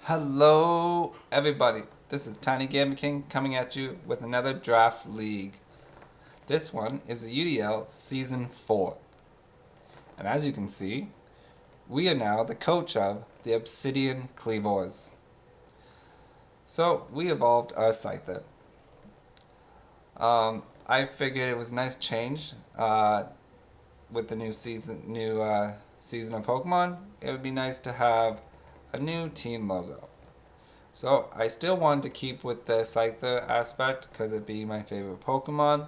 Hello, everybody. This is Tiny Gamer King coming at you with another draft league. This one is the UDL Season 4. And as you can see, we are now the coach of the Obsidian Cleavors. So, we evolved our Scyther. I figured it was a nice change with the new season of Pokemon. It would be nice to have a new team logo. So I still wanted to keep with the Scyther aspect because it being my favorite Pokemon.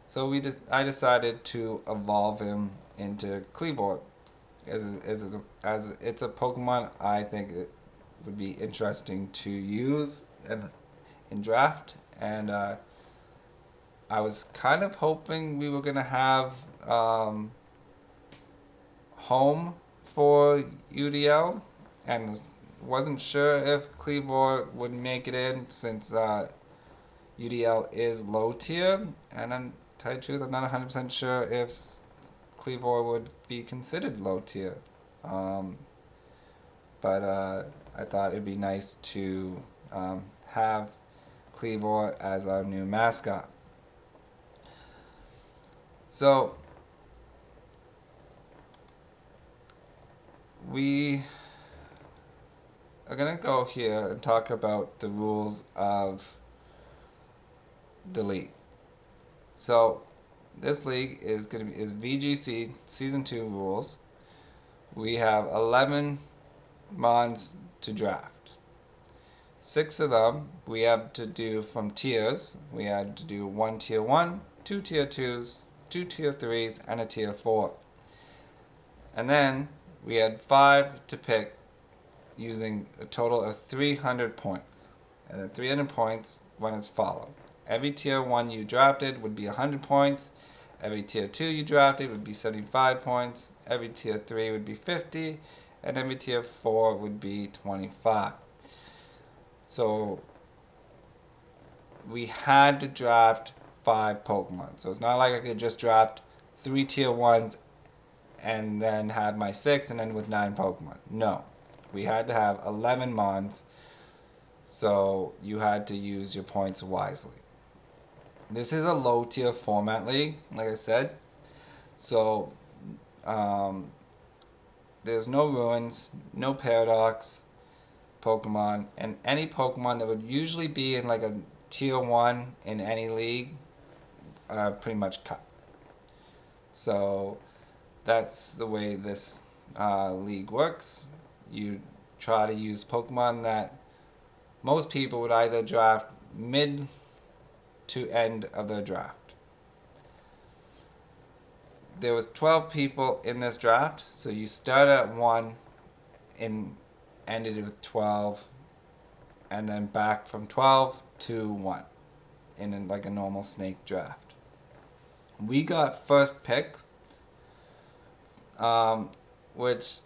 So I decided to evolve him into Kleavor. As it's a Pokemon I think it would be interesting to use in draft. And I was kind of hoping we were going to have home for UDL and wasn't sure if Cleavor would make it in since UDL is low tier, and I'm tell you the truth, I'm not 100% sure if Cleavor would be considered low tier. Um, but I thought it'd be nice to have Cleavor as our new mascot. So we are gonna go here and talk about the rules of the league. So this league is VGC Season 2 rules. We have 11 mons to draft. 6 of them we have to do from tiers. We had to do 1 tier 1, 2 tier 2s, 2 tier 3s, and a tier 4. And then we had 5 to pick using a total of 300 points. And the 300 points went as follows. Every tier 1 you drafted would be 100 points. Every tier 2 you drafted would be 75 points. Every tier 3 would be 50. And every tier 4 would be 25. So we had to draft 5 Pokemon. So it's not like I could just draft 3 tier 1s and then have my 6 and end with 9 Pokemon. No. We had to have 11 Mons. So you had to use your points wisely. This is a low tier format league, like I said. So there's no ruins, no paradox Pokemon, and any Pokemon that would usually be in like a tier 1 in any league are pretty much cut. So that's the way this league works. You try to use Pokemon that most people would either draft mid to end of their draft. There was 12 people in this draft, so you start at 1 and ended with 12, and then back from 12 to 1 in like a normal snake draft. We got first pick, which,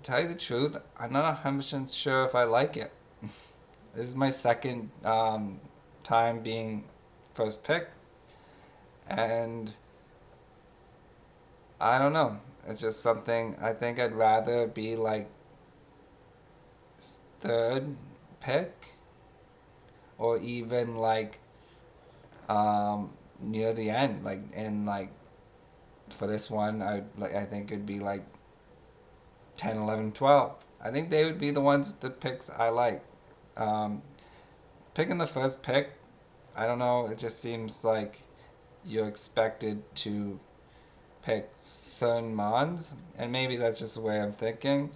to tell you the truth, I'm not 100% sure if I like it. This is my second time being first pick, and I don't know. It's just something I think I'd rather be like third pick, or even like near the end, like in like for this one I think it'd be like 10, 11, 12. I think they would be the ones, the picks I like. Picking the first pick, I don't know, it just seems like you're expected to pick certain mons, and maybe that's just the way I'm thinking.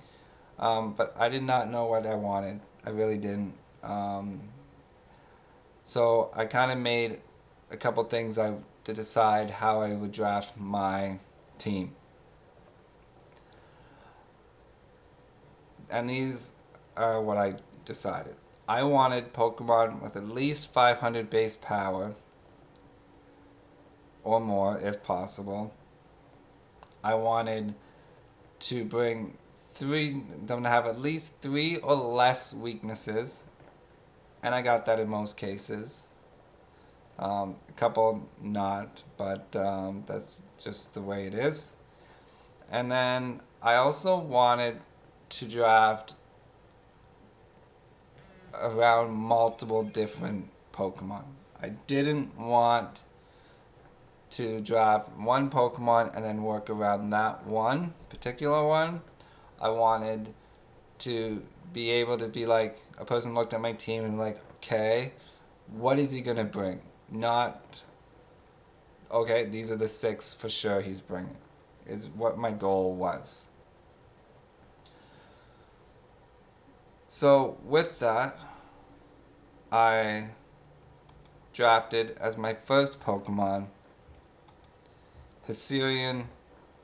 But I did not know what I wanted. I really didn't. So I kind of made a couple things to decide how I would draft my team. And these are what I decided. I wanted Pokemon with at least 500 base power or more if possible. I wanted to bring them to have at least 3 or less weaknesses, and I got that in most cases. A couple not, but that's just the way it is. And then I also wanted to draft around multiple different Pokemon. I didn't want to draft one Pokemon and then work around that one particular one. I wanted to be able to be like, a person looked at my team and like, okay, what is he gonna bring? Not, okay, these are the 6 for sure he's bringing, is what my goal was. So with that, I drafted as my first Pokemon Hisuian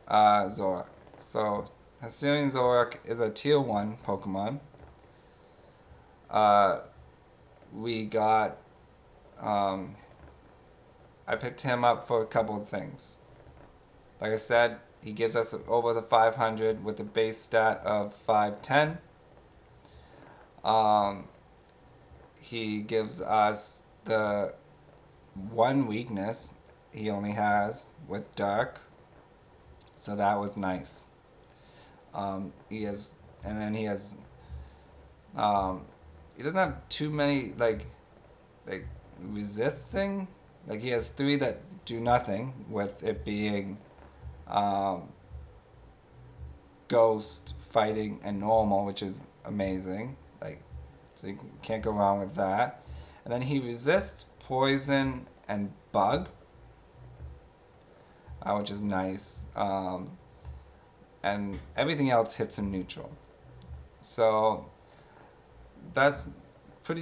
Zoroark. So Hisuian Zoroark is a tier 1 Pokemon. We got, I picked him up for a couple of things. Like I said, he gives us over the 500 with a base stat of 510. He gives us the one weakness he only has with Dark, so that was nice. He has, and then he has, he doesn't have too many like resisting. Like he has 3 that do nothing, with it being Ghost, Fighting, and Normal, which is amazing. Like, so you can't go wrong with that. And then he resists Poison and Bug, which is nice. And everything else hits him neutral. So that's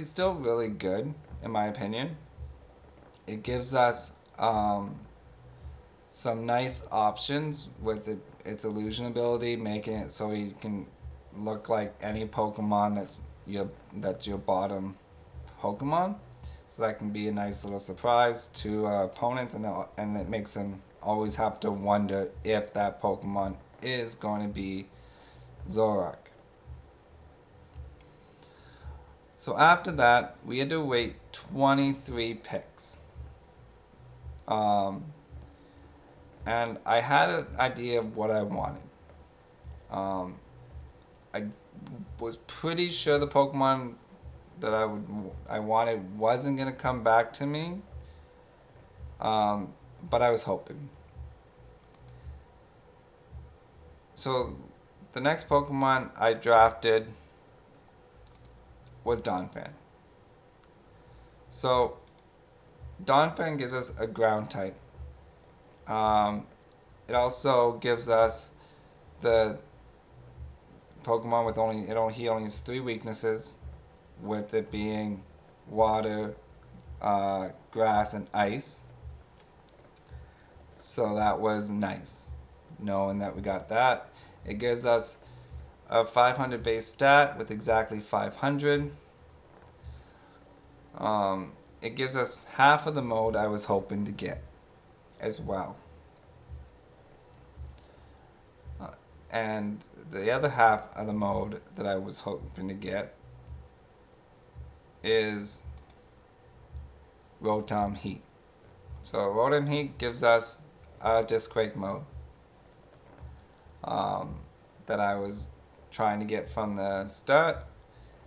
still really good in my opinion. It gives us some nice options with its illusion ability, making it so he can look like any Pokemon that's your bottom Pokemon. So that can be a nice little surprise to opponents, and it makes them always have to wonder if that Pokemon is going to be Zoroark. So after that, we had to wait 23 picks. And I had an idea of what I wanted. I was pretty sure the Pokemon that I wanted wasn't gonna come back to me, but I was hoping. So the next Pokemon I drafted was Donphan. So Donphan gives us a ground type. It also gives us the Pokemon with he only has 3 weaknesses, with it being water, grass, and ice. So that was nice, knowing that we got that. It gives us a 500 base stat with exactly 500. It gives us half of the mode I was hoping to get as well. And the other half of the mode that I was hoping to get is Rotom Heat. So Rotom Heat gives us a Discquake mode that I was trying to get from the start,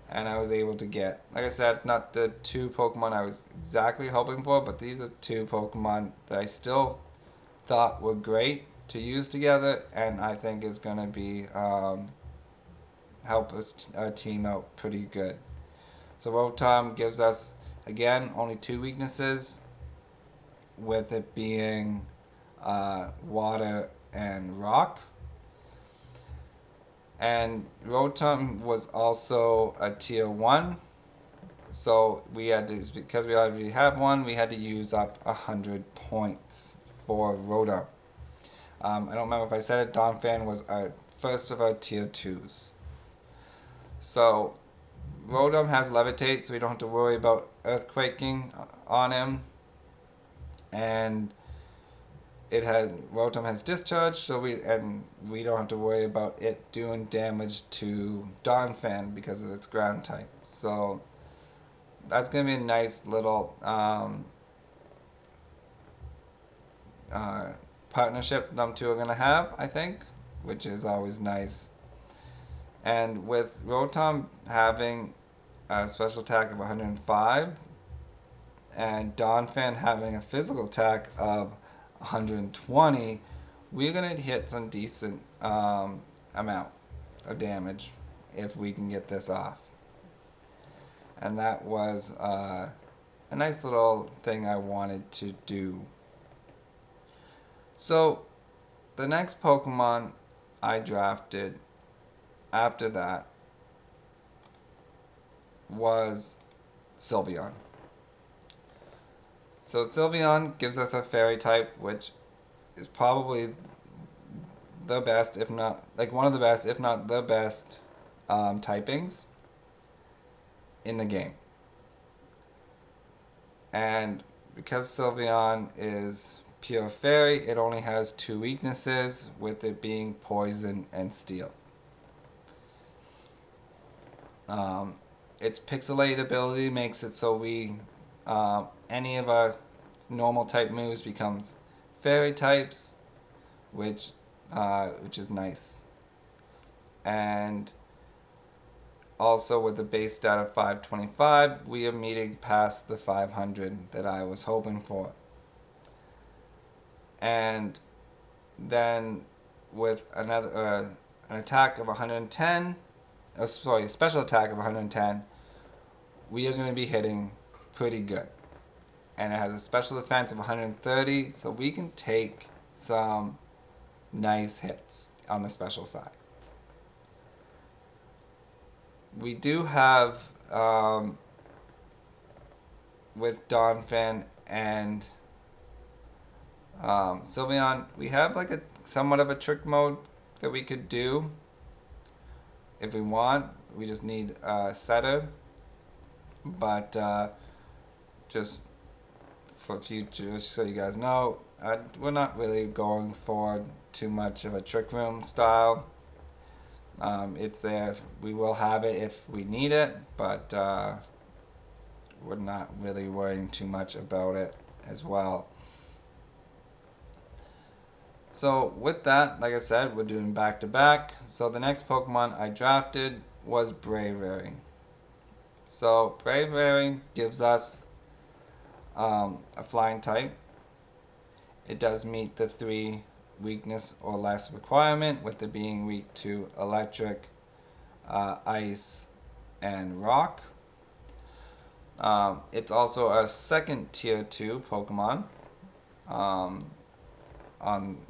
and I was able to get. Like I said, not the 2 Pokemon I was exactly hoping for, but these are 2 Pokemon that I still thought were great to use together, and I think is going to be help us team out pretty good. So Rotom gives us, again, only 2 weaknesses, with it being water and rock. And Rotom was also a tier 1, so we had to, because we already have one, we had to use up 100 points for Rotom. I don't remember if I said it, Donphan was our first of our tier 2s. So Rotom has Levitate, so we don't have to worry about earthquaking on him. And Rotom has Discharge, so we don't have to worry about it doing damage to Donphan because of its ground type. So that's going to be a nice little partnership them 2 are going to have, I think, which is always nice. And with Rotom having a special attack of 105, and Donphan having a physical attack of 120, we're going to hit some decent amount of damage if we can get this off. And that was a nice little thing I wanted to do. So the next Pokemon I drafted after that was Sylveon. So Sylveon gives us a fairy type, which is probably the best, if not like one of the best, if not the best typings in the game. And because Sylveon is pure fairy, it only has 2 weaknesses, with it being poison and steel. Its pixelated ability makes it so any of our normal type moves becomes fairy types, which is nice. And also with the base stat of 525, we are meeting past the 500 that I was hoping for. And then with another an attack of 110, special attack of 110, we are going to be hitting pretty good. And it has a special defense of 130, so we can take some nice hits on the special side. We do have, with Donphan and Sylveon, we have like a somewhat of a trick mode that we could do if we want. We just need a setter, but just for future, just so you guys know, we're not really going for too much of a trick room style. It's there. We will have it if we need it, but we're not really worrying too much about it as well. So with that, like I said, we're doing back to back. So the next Pokemon I drafted was Braviary. So Braviary gives us a flying type. It does meet the 3 weakness or less requirement, with it being weak to electric, ice, and rock. It's also a second tier 2 Pokemon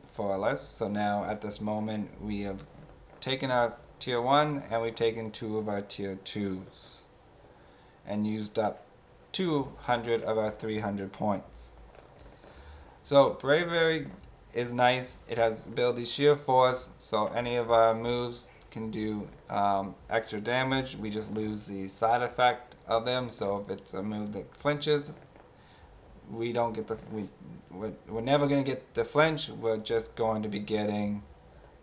for our list. So now at this moment we have taken our tier 1 and we've taken 2 of our tier 2s and used up 200 of our 300 points. So Braviary is nice. It has ability Sheer Force, so any of our moves can do extra damage. We just lose the side effect of them. So if it's a move that flinches, we don't get we're never going to get the flinch. We're just going to be getting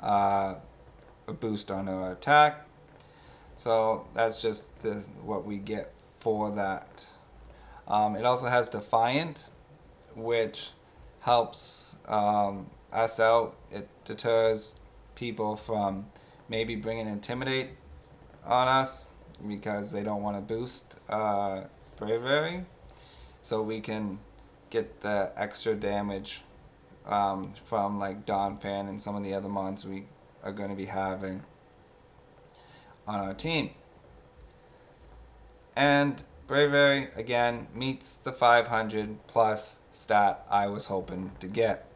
a boost on our attack. So that's just what we get for that. It also has Defiant, which helps us out. It deters people from maybe bringing Intimidate on us because they don't want to boost Braviary. So we can get the extra damage from like Donphan and some of the other mons we are going to be having on our team. And Braviary, again, meets the 500 plus stat I was hoping to get,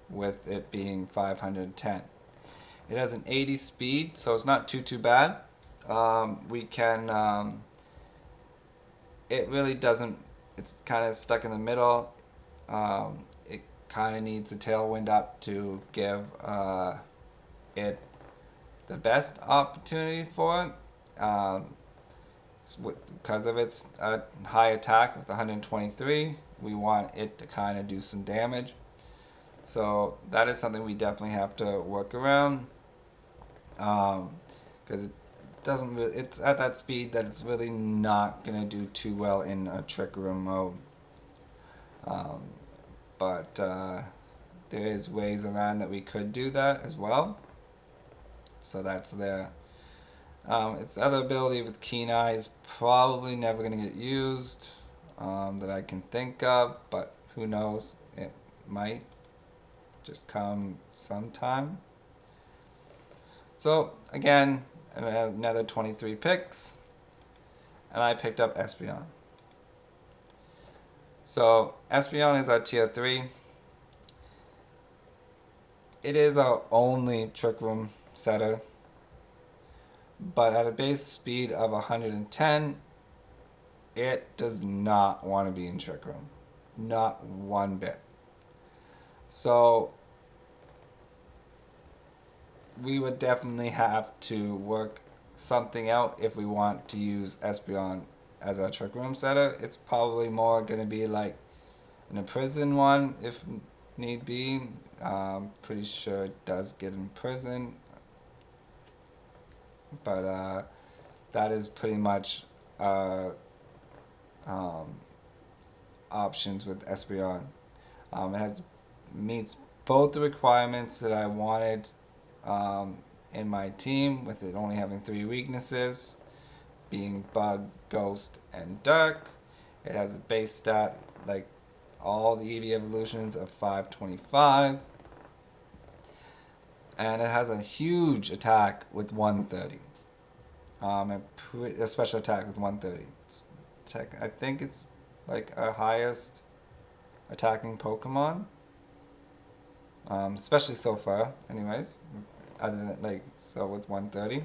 with it being 510. It has an 80 speed, so it's not too bad. We can, it really doesn't, it's kind of stuck in the middle. It kind of needs a tailwind up to give it the best opportunity for it. Because of its high attack with 123, we want it to kind of do some damage. So that is something we definitely have to work around, because it doesn't really, it's at that speed that it's really not going to do too well in a trick room mode. But there is ways around that we could do that as well. So that's there. Its other ability with Keen Eye is probably never going to get used that I can think of, but who knows? It might just come sometime. So again, another 23 picks, and I picked up Espeon. So Espeon is our tier 3. It is our only Trick Room setter, but at a base speed of 110, it does not want to be in Trick Room. Not one bit. So we would definitely have to work something out if we want to use Espeon as our Trick Room setter. It's probably more going to be like an Imprison one if need be. Pretty sure it does get Imprison. But that is pretty much options with Espeon. It meets both the requirements that I wanted in my team, with it only having 3 weaknesses, being Bug, Ghost, and Dark. It has a base stat like all the Eevee evolutions of 525. And it has a huge attack with 130. A special attack with 130. I think it's like our highest attacking Pokemon. Especially so far, anyways. Other than with 130.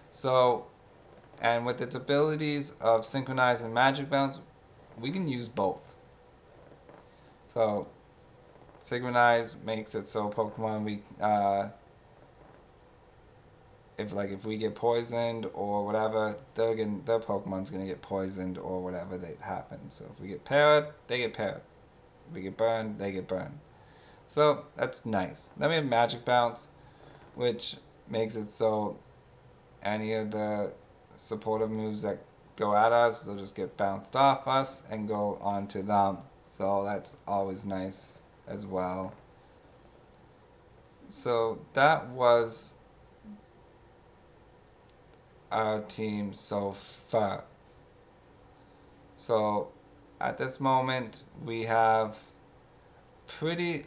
So, and with its abilities of Synchronize and Magic Bounce, we can use both. So, Synchronize makes it so Pokemon if we get poisoned or whatever, their Pokemon's gonna get poisoned or whatever that happens. So if we get parried, they get parried. If we get burned, they get burned. So that's nice. Then we have Magic Bounce, which makes it so any of the supportive moves that go at us, they'll just get bounced off us and go onto them. So that's always nice as well. So that was our team so far. So at this moment we have pretty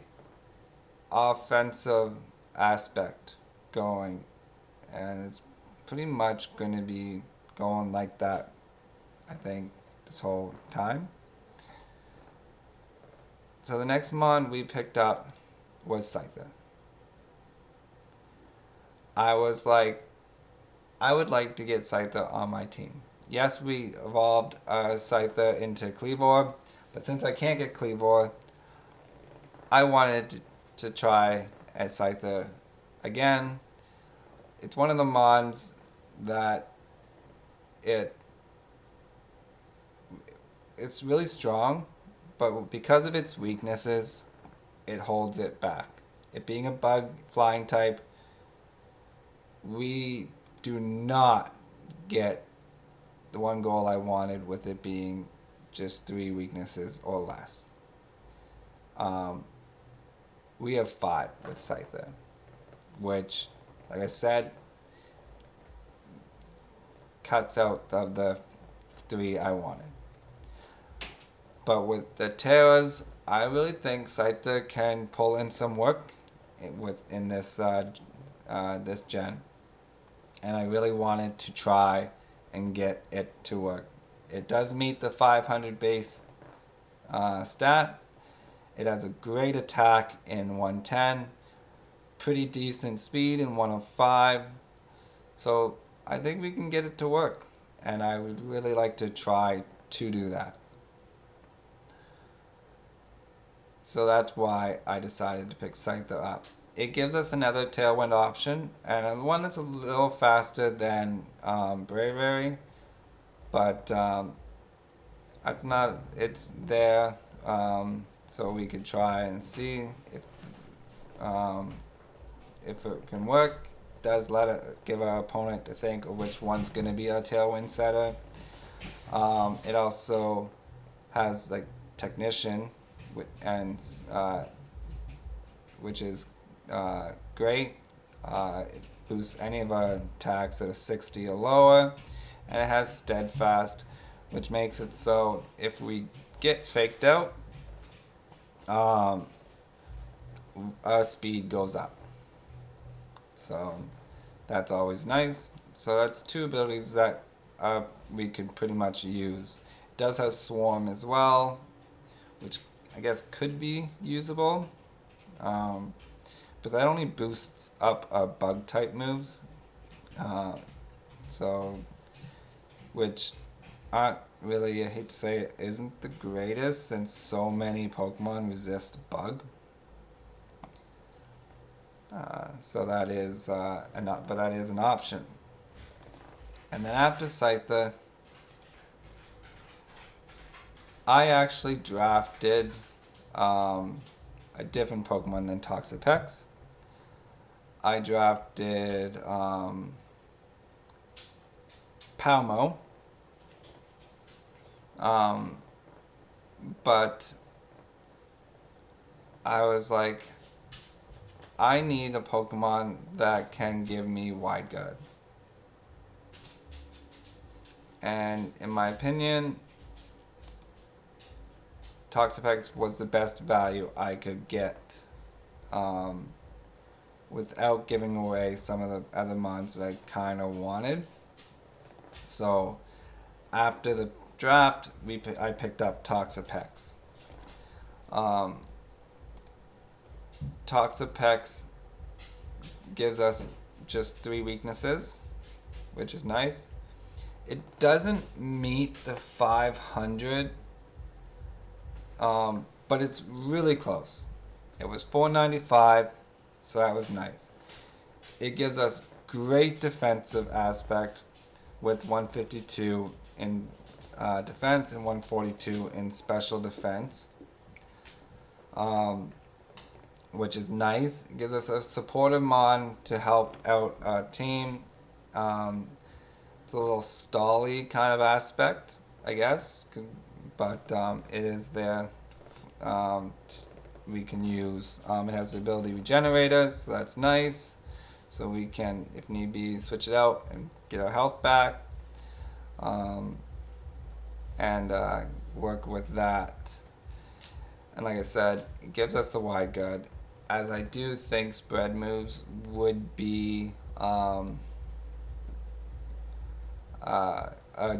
offensive aspect going, and it's pretty much going to be going like that, I think, this whole time. So the next mon we picked up was Scyther. I was like, I would like to get Scyther on my team. Yes, we evolved Scyther into Kleavor, but since I can't get Kleavor, I wanted to try at Scyther again. It's one of the mons that it's really strong, but because of its weaknesses, it holds it back. It being a bug flying type, we do not get the one goal I wanted with it being just 3 weaknesses or less. We have 5 with Scyther, which, like I said, cuts out of the 3 I wanted. But with the Terras, I really think Scyther can pull in some work in this this gen, and I really wanted to try and get it to work. It does meet the 500 base stat. It has a great attack in 110, pretty decent speed in 105. So I think we can get it to work, and I would really like to try to do that. So that's why I decided to pick Scyther up. It gives us another Tailwind option, and one that's a little faster than Bravery, but it's there, so we could try and see if it can work. It does give our opponent to think of which one's going to be our Tailwind setter. It also has like Technician, and which is great. boosts any of our attacks that are 60 or lower, and it has steadfast, which makes it so if we get faked out, our speed goes up. So that's always nice. So that's two abilities that we could pretty much use. It does have Swarm as well, which I guess could be usable. But that only boosts up our bug type moves. So, which aren't really, I hate to say it, isn't the greatest since so many Pokemon resist bug. So that is but that is an option. And then after Scyther, I actually drafted a different Pokemon than Toxapex. I drafted Palmo, but I was like, I need a Pokemon that can give me Wide Guard. And in my opinion, Toxapex was the best value I could get without giving away some of the other mons that I kind of wanted. So after the draft, I picked up Toxapex. Toxapex gives us just 3 weaknesses, which is nice. It doesn't meet the 500, but it's really close. It was 495, so that was nice. It gives us great defensive aspect with 152 in defense and 142 in special defense, which is nice. It gives us a supportive mon to help out our team. It's a little stally kind of aspect, I guess, but it is there. We can use. It has the ability regenerator, so that's nice. So we can, if need be, switch it out and get our health back, and work with that. And like I said, it gives us the Wide Guard, as I do think spread moves would be going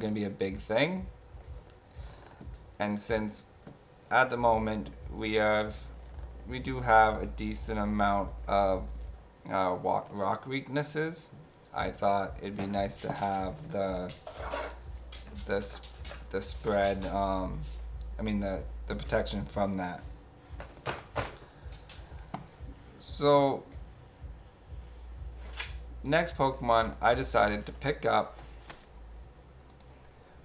to be a big thing. And since at the moment we do have a decent amount of rock weaknesses, I thought it'd be nice to have the spread. The protection from that. So next Pokemon I decided to pick up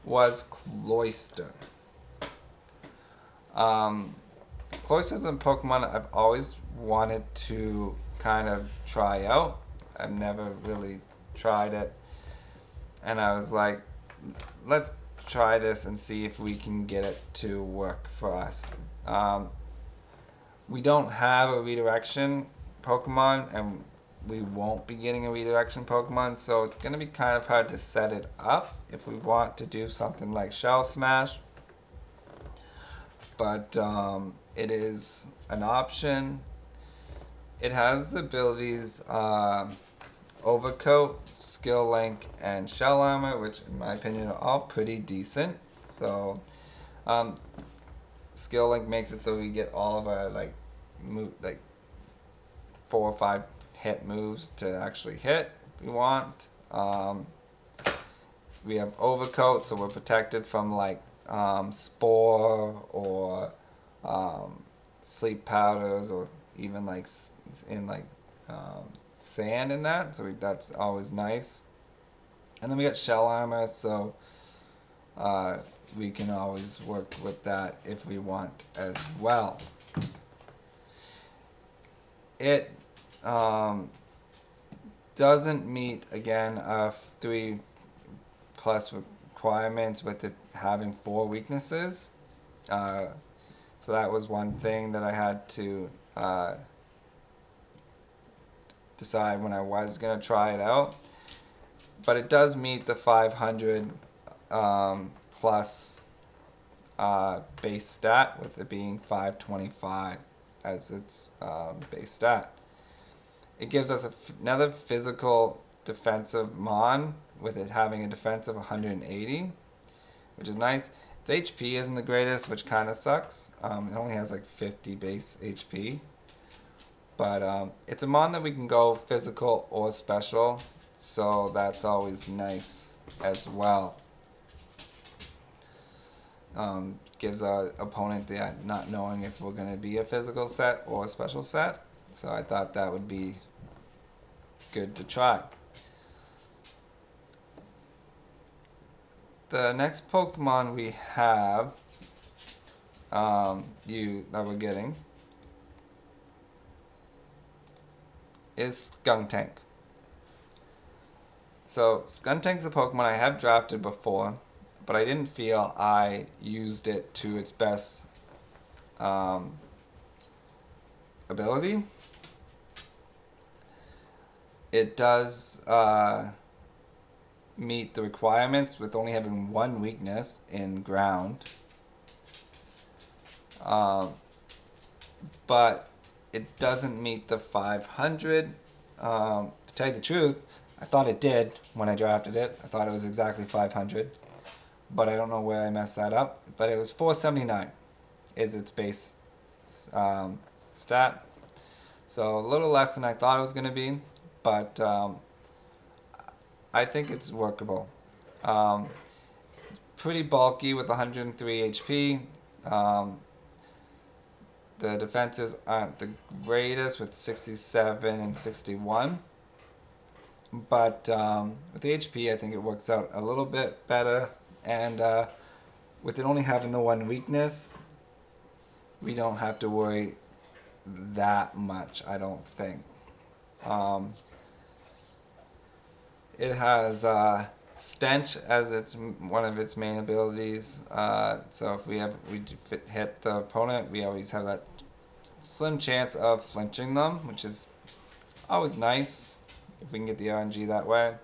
was Cloyster. Cloyster's a Pokemon I've always wanted to kind of try out. I've never really tried it, and I was like, let's try this and see if we can get it to work for us. We don't have a redirection Pokemon, and we won't be getting a redirection Pokemon, so it's going to be kind of hard to set it up if we want to do something like Shell Smash. But it is an option. It has the abilities Overcoat, Skill Link, and Shell Armor, which in my opinion are all pretty decent. So Skill Link makes it so we get all of our 4 or 5 hit moves to actually hit if we want. We have Overcoat, so we're protected from Spore or sleep powders, or even sand in that. So that's always nice. And then we got Shell Armor, so we can always work with that if we want as well. It doesn't meet, again, 3+ requirements with it having 4 weaknesses. So that was one thing that I had to decide when I was going to try it out. But it does meet the 500 plus base stat, with it being 525 as its base stat. It gives us another physical defensive mon, with it having a defense of 180, which is nice. Its HP isn't the greatest, which kind of sucks. It only has like 50 base HP. But it's a mon that we can go physical or special, so that's always nice as well. Gives our opponent the not knowing if we're going to be a physical set or a special set. So I thought that would be good to try. The next Pokemon we have that we're getting is Skuntank. So Skuntank's a Pokemon I have drafted before, but I didn't feel I used it to its best ability. It does meet the requirements with only having one weakness in ground, but it doesn't meet the 500. To tell you the truth, I thought it did when I drafted it. I thought it was exactly 500, but I don't know where I messed that up. But it was 479 is its base stat, so a little less than I thought it was going to be, but I think it's workable. Pretty bulky with 103 HP. The defenses aren't the greatest with 67 and 61. But with the HP, I think it works out a little bit better. And with it only having the one weakness, we don't have to worry that much, I don't think. It has Stench as one of its main abilities. So if we hit the opponent, we always have that slim chance of flinching them, which is always nice if we can get the RNG that way.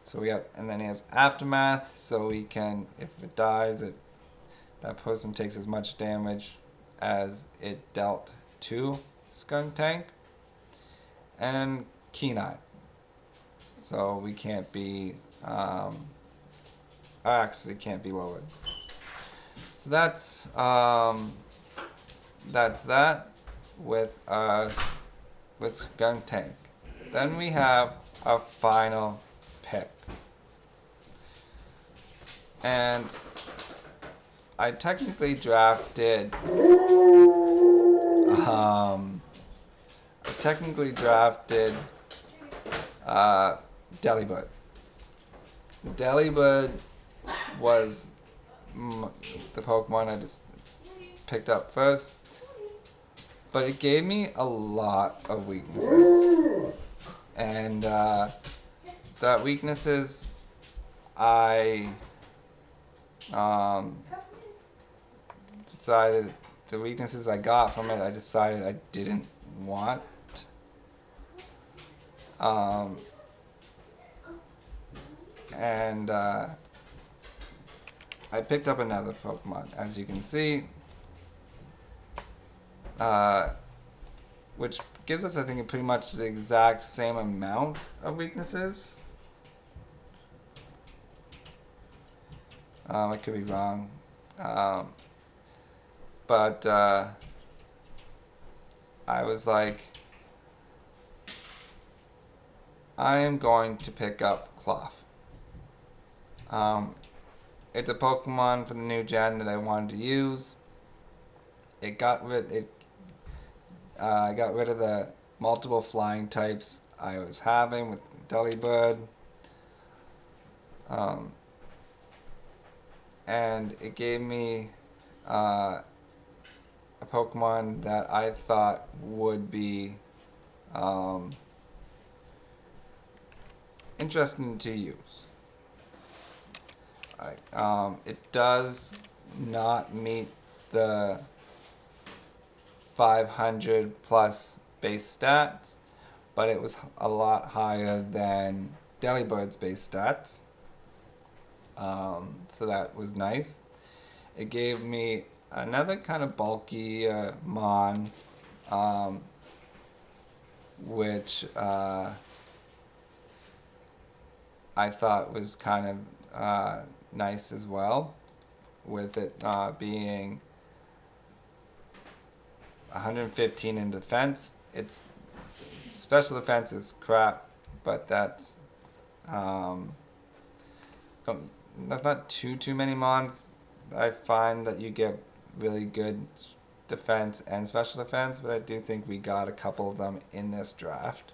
So we have, and then it has Aftermath, so we can, if it dies, that person takes as much damage as it dealt to Skuntank. And Keen-Eye. So we can't be, actually can't be lowered. So that's that with Skuntank. Then we have our final pick, and I technically drafted Delibird. Delibird was the Pokemon I just picked up first, but it gave me a lot of weaknesses, and that weaknesses I decided the weaknesses I got from it, I decided I didn't want. And I picked up another Pokemon, as you can see, which gives us, I think, pretty much the exact same amount of weaknesses. I could be wrong, but I was like, I am going to pick up Cloth. It's a Pokemon for the new gen that I wanted to use. I got rid of the multiple flying types I was having with Delibird. And it gave me a Pokemon that I thought would be interesting to use. It does not meet the 500 plus base stats, but it was a lot higher than Delibird's base stats. So that was nice. It gave me another kind of bulky Mon, um, which I thought was kind of nice as well, with it being 115 in defense. Its special defense is crap, but that's not too many mons. I find that you get really good defense and special defense, but I do think we got a couple of them in this draft.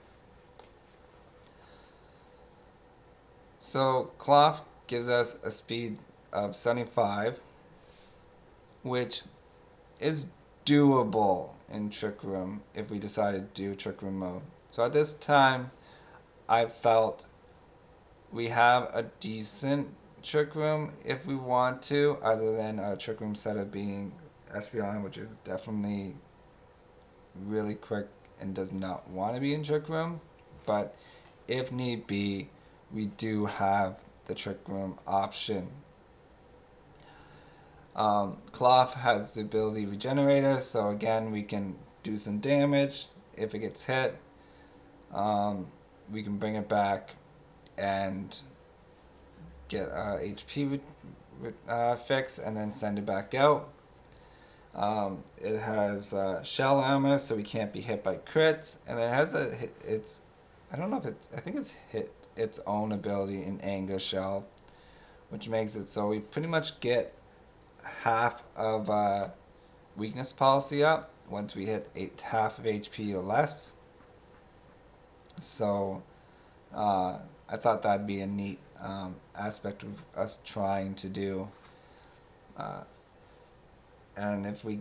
So Cloth gives us a speed of 75, which is doable in Trick Room if we decided to do Trick Room mode. So at this time, I felt we have a decent Trick Room if we want to, other than a Trick Room setup being Espeon, which is definitely really quick and does not want to be in Trick Room. But if need be, we do have the Trick Room option. Cloth has the ability Regenerator, so again we can do some damage. If it gets hit, we can bring it back and get HP fix and then send it back out. It has shell armor, so we can't be hit by crits, and then it has I don't know if I think it's hit its own ability in Anger Shell, which makes it so we pretty much get half of weakness policy up once we hit half of HP or less. So I thought that'd be a neat aspect of us trying to do. And if we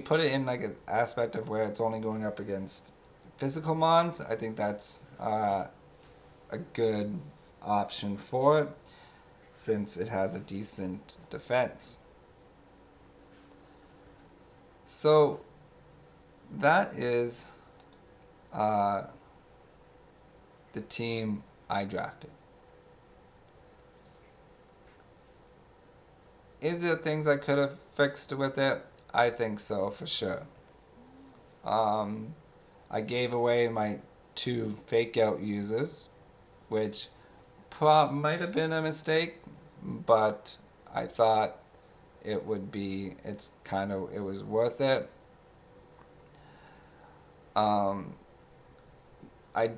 put it in like an aspect of where it's only going up against physical mons, I think that's a good option for it, since it has a decent defense. So that is the team I drafted. Is there things I could have fixed with it? I think so, for sure. I gave away my 2 fake out users, which might have been a mistake, but I thought it was worth it. I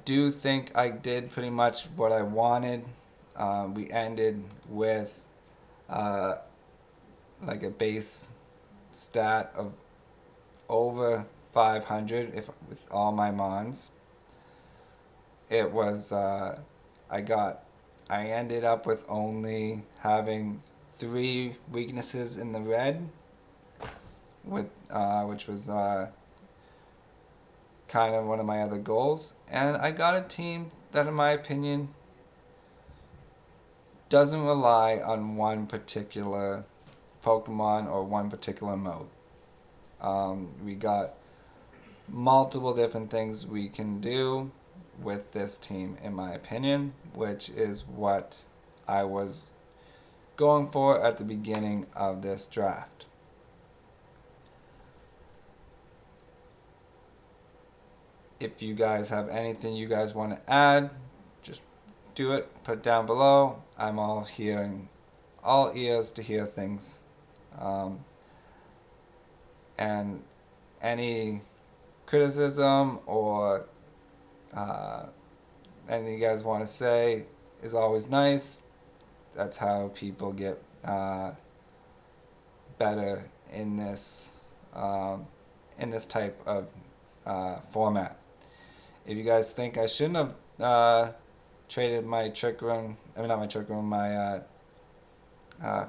do think I did pretty much what I wanted. We ended with like a base stat of over 500 with all my mons. It was I ended up with only having 3 weaknesses in the red, with which was kind of one of my other goals, and I got a team that, in my opinion, doesn't rely on one particular Pokemon or one particular mode. We got multiple different things we can do with this team, in my opinion, which is what I was going for at the beginning of this draft. If you guys have anything you guys want to add, just do it, put it down below. I'm all ears to hear things. And any criticism or anything you guys want to say is always nice. That's how people get better in this type of format. If you guys think I shouldn't have traded my Trick Room, my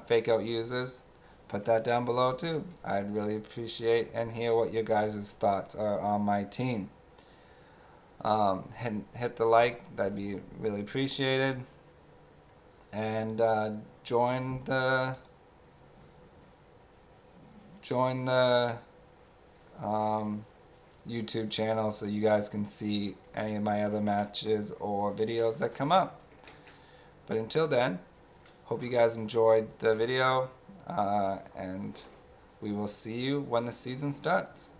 fake out users, put that down below too. I'd really appreciate and hear what your guys' thoughts are on my team. Hit the like, that'd be really appreciated. And join the YouTube channel so you guys can see any of my other matches or videos that come up. But until then, hope you guys enjoyed the video, and we will see you when the season starts.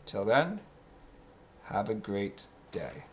Till then, have a great day.